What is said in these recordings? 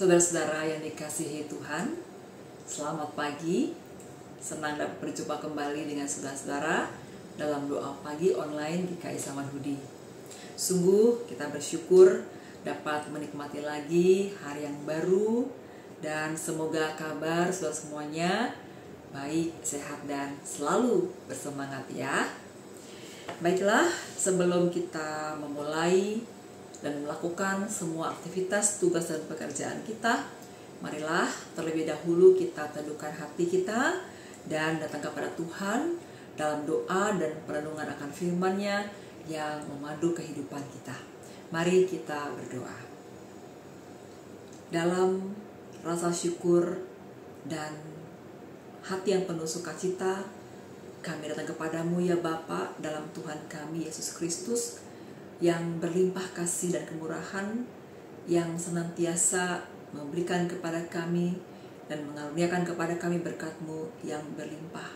Saudara-saudara yang dikasihi Tuhan, selamat pagi. Senang dapat berjumpa kembali dengan saudara-saudara dalam doa pagi online GKI Samanhudi. Sungguh kita bersyukur dapat menikmati lagi hari yang baru, dan semoga kabar saudara semuanya baik, sehat, dan selalu bersemangat ya. Baiklah, sebelum kita memulai dan melakukan semua aktivitas, tugas, dan pekerjaan kita, marilah terlebih dahulu kita teduhkan hati kita dan datang kepada Tuhan dalam doa dan perenungan akan firman-Nya yang memadu kehidupan kita. Mari kita berdoa. Dalam rasa syukur dan hati yang penuh sukacita, kami datang kepadamu ya Bapa, dalam Tuhan kami Yesus Kristus, yang berlimpah kasih dan kemurahan, yang senantiasa memberikan kepada kami dan mengaruniakan kepada kami berkat-Mu yang berlimpah.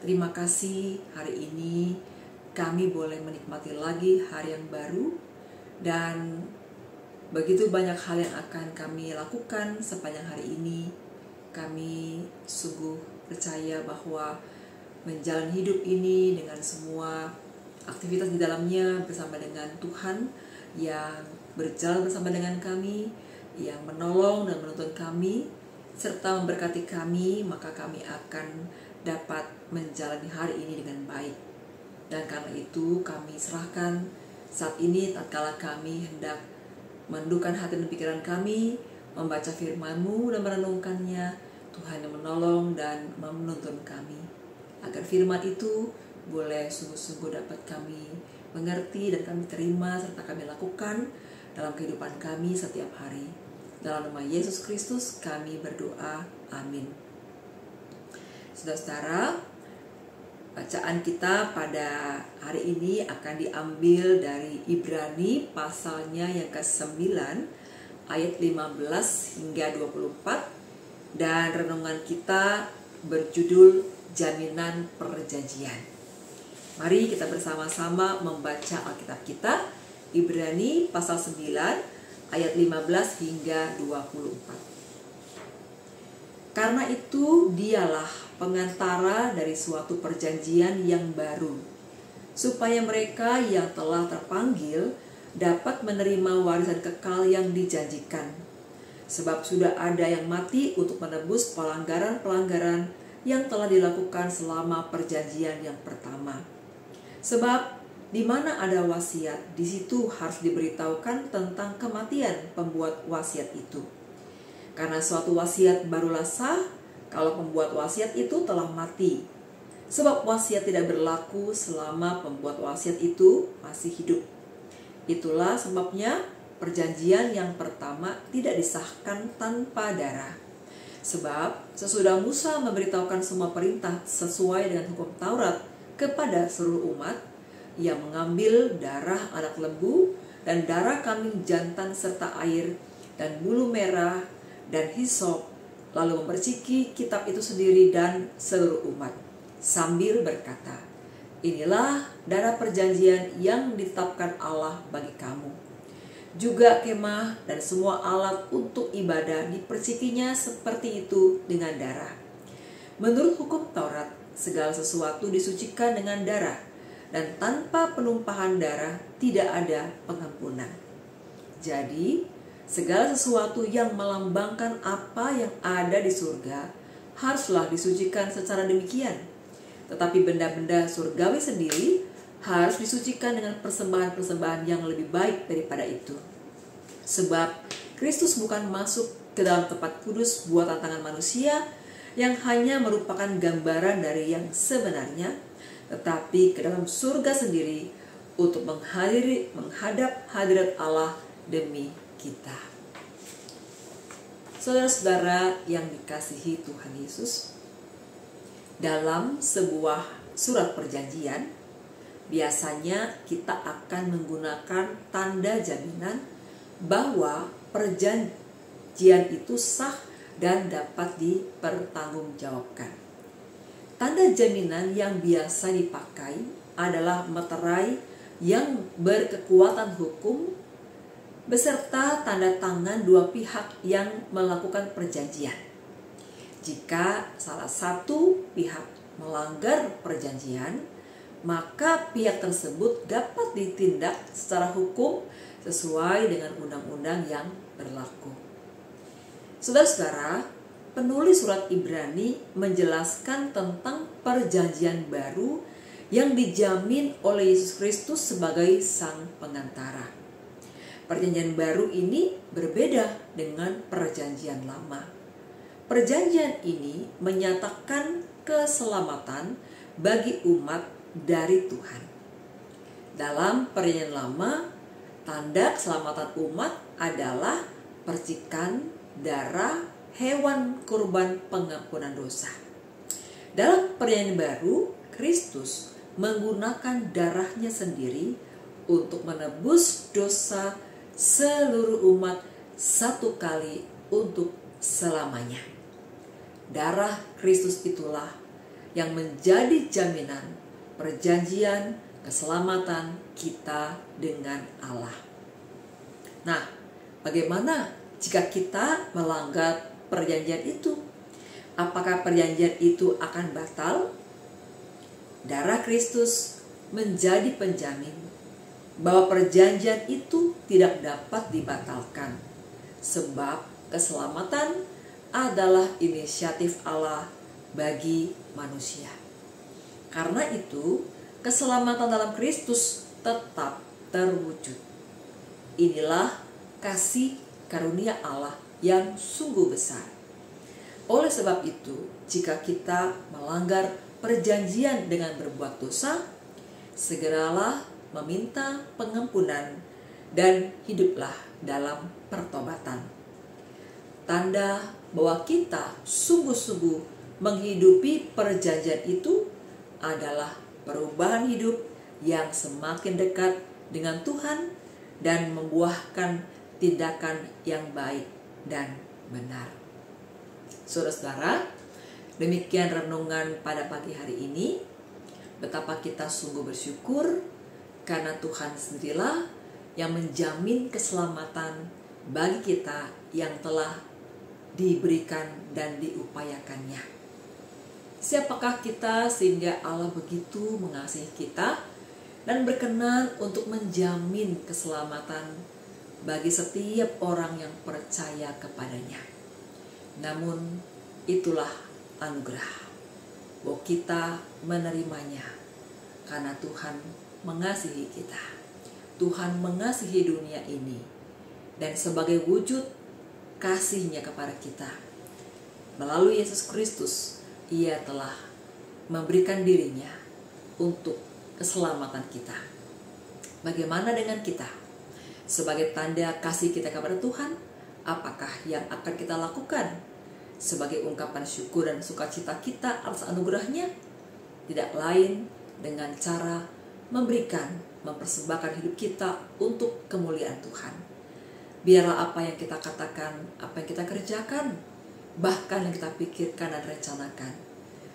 Terima kasih hari ini kami boleh menikmati lagi hari yang baru, dan begitu banyak hal yang akan kami lakukan sepanjang hari ini. Kami sungguh percaya bahwa menjalani hidup ini dengan semua aktivitas di dalamnya bersama dengan Tuhan yang berjalan bersama dengan kami, yang menolong dan menuntun kami, serta memberkati kami, maka kami akan dapat menjalani hari ini dengan baik. Dan karena itu kami serahkan saat ini tatkala kami hendak menundukkan hati dan pikiran kami, membaca firman-Mu dan merenungkannya. Tuhan yang menolong dan menuntun kami, agar firman itu boleh sungguh-sungguh dapat kami mengerti dan kami terima serta kami lakukan dalam kehidupan kami setiap hari. Dalam nama Yesus Kristus kami berdoa, amin. Saudara-saudara, bacaan kita pada hari ini akan diambil dari Ibrani pasalnya yang ke-9 ayat 15 hingga 24, dan renungan kita berjudul Jaminan Perjanjian. Mari kita bersama-sama membaca Alkitab kita, Ibrani pasal 9 ayat 15 hingga 24. Karena itu dialah pengantara dari suatu perjanjian yang baru, supaya mereka yang telah terpanggil dapat menerima warisan kekal yang dijanjikan. Sebab sudah ada yang mati untuk menebus pelanggaran-pelanggaran yang telah dilakukan selama perjanjian yang pertama. Sebab di mana ada wasiat, di situ harus diberitahukan tentang kematian pembuat wasiat itu. Karena suatu wasiat barulah sah kalau pembuat wasiat itu telah mati. Sebab wasiat tidak berlaku selama pembuat wasiat itu masih hidup. Itulah sebabnya perjanjian yang pertama tidak disahkan tanpa darah. Sebab sesudah Musa memberitahukan semua perintah sesuai dengan hukum Taurat kepada seluruh umat, ia mengambil darah anak lembu dan darah kambing jantan serta air dan bulu merah dan hisop, lalu memerciki kitab itu sendiri dan seluruh umat, sambil berkata, "Inilah darah perjanjian yang ditetapkan Allah bagi kamu." Juga kemah dan semua alat untuk ibadah dipercikinya seperti itu dengan darah. Menurut hukum Taurat, segala sesuatu disucikan dengan darah, dan tanpa penumpahan darah tidak ada pengampunan. Jadi, segala sesuatu yang melambangkan apa yang ada di surga haruslah disucikan secara demikian. Tetapi benda-benda surgawi sendiri harus disucikan dengan persembahan-persembahan yang lebih baik daripada itu. Sebab Kristus bukan masuk ke dalam tempat kudus buatan tangan manusia yang hanya merupakan gambaran dari yang sebenarnya, tetapi ke dalam surga sendiri untuk menghadap hadirat Allah demi kita. Saudara-saudara yang dikasihi Tuhan Yesus, dalam sebuah surat perjanjian, biasanya kita akan menggunakan tanda jaminan bahwa perjanjian itu sah dan dapat dipertanggungjawabkan. Tanda jaminan yang biasa dipakai adalah meterai yang berkekuatan hukum beserta tanda tangan dua pihak yang melakukan perjanjian. Jika salah satu pihak melanggar perjanjian, maka pihak tersebut dapat ditindak secara hukum sesuai dengan undang-undang yang berlaku. Saudara-saudara, penulis surat Ibrani menjelaskan tentang perjanjian baru yang dijamin oleh Yesus Kristus sebagai sang pengantara. Perjanjian baru ini berbeda dengan perjanjian lama. Perjanjian ini menyatakan keselamatan bagi umat dari Tuhan. Dalam perjanjian lama, tanda keselamatan umat adalah percikan darah hewan kurban pengampunan dosa. Dalam perjanjian baru, Kristus menggunakan darahnya sendiri untuk menebus dosa seluruh umat satu kali untuk selamanya. Darah Kristus itulah yang menjadi jaminan perjanjian keselamatan kita dengan Allah. Nah, bagaimana jika kita melanggar perjanjian itu? Apakah perjanjian itu akan batal? Darah Kristus menjadi penjamin bahwa perjanjian itu tidak dapat dibatalkan, sebab keselamatan adalah inisiatif Allah bagi manusia. Karena itu, keselamatan dalam Kristus tetap terwujud. Inilah kasih karunia Allah yang sungguh besar. Oleh sebab itu, jika kita melanggar perjanjian dengan berbuat dosa, segeralah meminta pengampunan dan hiduplah dalam pertobatan. Tanda bahwa kita sungguh-sungguh menghidupi perjanjian itu adalah perubahan hidup yang semakin dekat dengan Tuhan dan membuahkan tindakan yang baik dan benar. Saudara-saudara, demikian renungan pada pagi hari ini. Betapa kita sungguh bersyukur karena Tuhan sendirilah yang menjamin keselamatan bagi kita yang telah diberikan dan diupayakannya. Siapakah kita sehingga Allah begitu mengasihi kita dan berkenan untuk menjamin keselamatan bagi setiap orang yang percaya kepadanya. Namun itulah anugerah bahwa kita menerimanya karena Tuhan mengasihi kita. Tuhan mengasihi dunia ini, dan sebagai wujud kasih-Nya kepada kita, melalui Yesus Kristus, Ia telah memberikan dirinya untuk keselamatan kita. Bagaimana dengan kita? Sebagai tanda kasih kita kepada Tuhan, apakah yang akan kita lakukan? Sebagai ungkapan syukur dan sukacita kita atas anugerah-Nya, tidak lain dengan cara mempersembahkan hidup kita untuk kemuliaan Tuhan. Biarlah apa yang kita katakan, apa yang kita kerjakan, bahkan yang kita pikirkan dan rencanakan,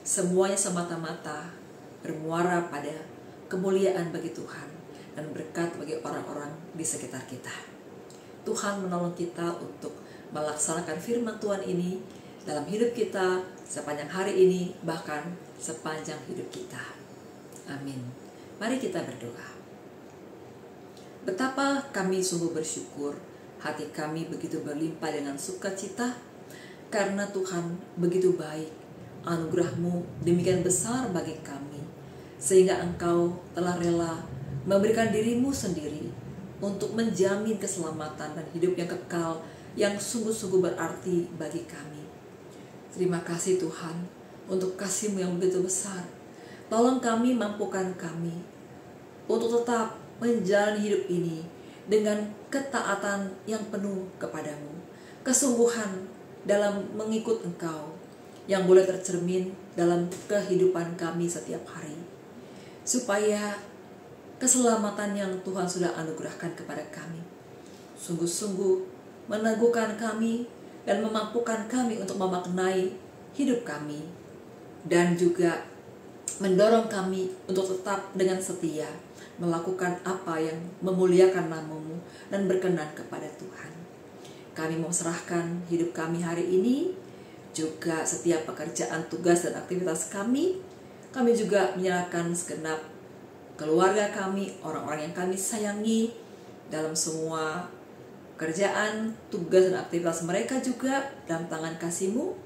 semuanya semata-mata bermuara pada kemuliaan bagi Tuhan dan berkat bagi orang-orang di sekitar kita. Tuhan menolong kita untuk melaksanakan firman Tuhan ini dalam hidup kita sepanjang hari ini, bahkan sepanjang hidup kita. Amin. Mari kita berdoa. Betapa kami sungguh bersyukur, hati kami begitu berlimpah dengan sukacita, karena Tuhan begitu baik, anugerah-Mu demikian besar bagi kami, sehingga Engkau telah rela memberikan diri-Mu sendiri untuk menjamin keselamatan dan hidup yang kekal yang sungguh-sungguh berarti bagi kami. Terima kasih Tuhan untuk kasih-Mu yang begitu besar. Tolong kami, mampukan kami untuk tetap menjalani hidup ini dengan ketaatan yang penuh kepadamu, kesungguhan dalam mengikut Engkau yang boleh tercermin dalam kehidupan kami setiap hari, supaya keselamatan yang Tuhan sudah anugerahkan kepada kami sungguh-sungguh meneguhkan kami dan memampukan kami untuk memaknai hidup kami, dan juga mendorong kami untuk tetap dengan setia melakukan apa yang memuliakan nama-Mu dan berkenan kepada Tuhan. Kami mau serahkan hidup kami hari ini, juga setiap pekerjaan, tugas, dan aktivitas kami. Kami juga menyerahkan segenap keluarga kami, orang-orang yang kami sayangi dalam semua kerjaan, tugas, dan aktivitas mereka juga dalam tangan kasih-Mu.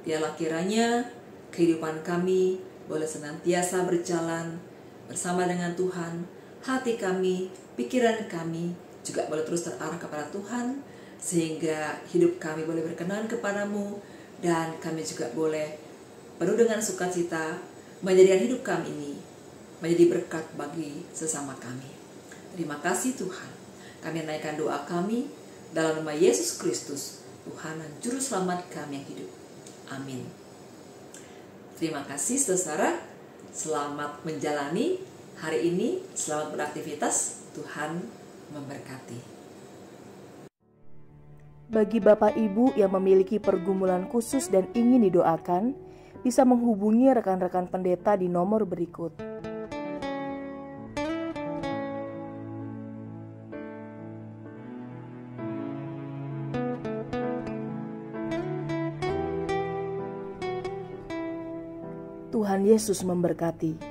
Biarlah kiranya kehidupan kami boleh senantiasa berjalan bersama dengan Tuhan. Hati kami, pikiran kami juga boleh terus terarah kepada Tuhan, sehingga hidup kami boleh berkenan kepadamu, dan kami juga boleh penuh dengan sukacita menjadikan hidup kami ini menjadi berkat bagi sesama kami. Terima kasih Tuhan. Kami naikkan doa kami dalam nama Yesus Kristus, Tuhan dan Juru Selamat kami yang hidup. Amin. Terima kasih saudara. Selamat menjalani hari ini. Selamat beraktivitas. Tuhan memberkati. Bagi Bapak Ibu yang memiliki pergumulan khusus dan ingin didoakan, bisa menghubungi rekan-rekan pendeta di nomor berikut. Tuhan Yesus memberkati.